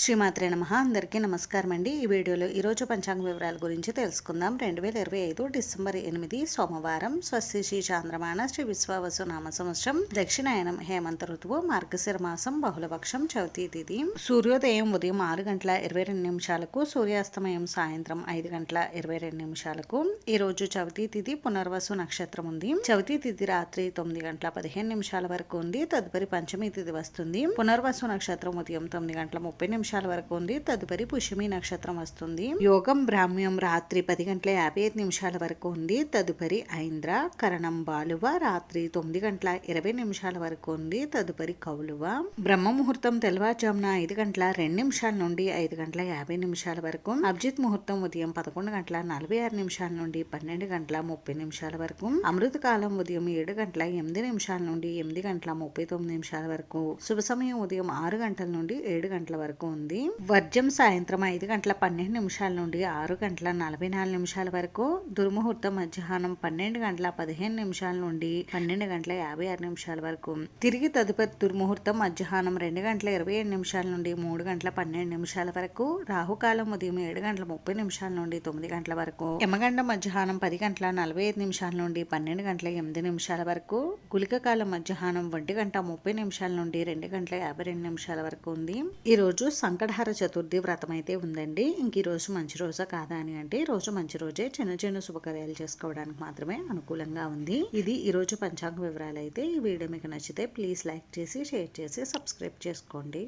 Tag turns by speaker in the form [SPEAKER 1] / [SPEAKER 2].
[SPEAKER 1] శ్రీమాత్రే నమః. అందరికీ నమస్కారం అండి. ఈ వీడియోలో ఈరోజు పంచాంగ వివరాల గురించి తెలుసుకుందాం. 2025 డిసెంబర్ 8 సోమవారం. స్వస్తి శ్రీ చాంద్రమాన శ్రీ విశ్వావసు నామ సంవత్సరం, దక్షిణాయనం, హేమంత ఋతువు, మార్గశిర మాసం, బహుళపక్షం, చవితి తిథి. సూర్యోదయం ఉదయం 6:22 సూర్యాస్తమయం సాయంత్రం 5:22. ఈ రోజు చవితి తిథి, పునర్వసు నక్షత్రం ఉంది. చవితి తిథి రాత్రి 9:15 వరకు ఉంది. తదుపరి పంచమి తిథి వస్తుంది. పునర్వసు నక్షత్రం ఉదయం 9:30 వరకు ఉంది. తదుపరి పుష్యమి నక్షత్రం వస్తుంది. యోగం బ్రాహ్మ్యం రాత్రి 10:55 వరకు ఉంది. తదుపరి ఐంద్ర, కరణం బాలువ రాత్రి 9:20 వరకు ఉంది. తదుపరి కౌలువ. బ్రహ్మ ముహూర్తం తెల్లవారుజామున 5:02 నుండి 5:50 వరకు. అభిజిత్ ముహూర్తం ఉదయం 11:46 నుండి 12:30 వరకు. అమృత కాలం ఉదయం 7:08 నుండి 8:39 వరకు. శుభ సమయం ఉదయం 6 గంటల నుండి 7 గంటల వరకు ఉంది. వర్జం సాయంత్రం 5:12 నుండి 6:44 వరకు. దుర్ముహూర్తం మధ్యాహ్నం 12:15 నుండి 12:56 వరకు. తిరిగి తదుపరి దుర్ముహూర్తం మధ్యాహ్నం 2:27 నుండి 3:12 వరకు. రాహుకాలం ఉదయం 7:30 నుండి 9 గంటల వరకు. యమగండం మధ్యాహ్నం 10:45 నుండి 12:08 వరకు. గుళిక కాలం మధ్యాహ్నం 1:30 నుండి 2:52 వరకు ఉంది. ఈ రోజు సంకటహర చతుర్థి వ్రతం అయితే ఉందండి. ఇంక ఈ రోజు మంచి రోజా కాదా అని అంటే, ఈ రోజు మంచి రోజే. చిన్న చిన్న శుభకార్యాలు చేసుకోవడానికి మాత్రమే అనుకూలంగా ఉంది. ఇది ఈ రోజు పంచాంగ వివరాలు అయితే. ఈ వీడియో మీకు నచ్చితే ప్లీజ్ లైక్ చేసి, షేర్ చేసి, సబ్స్క్రైబ్ చేసుకోండి.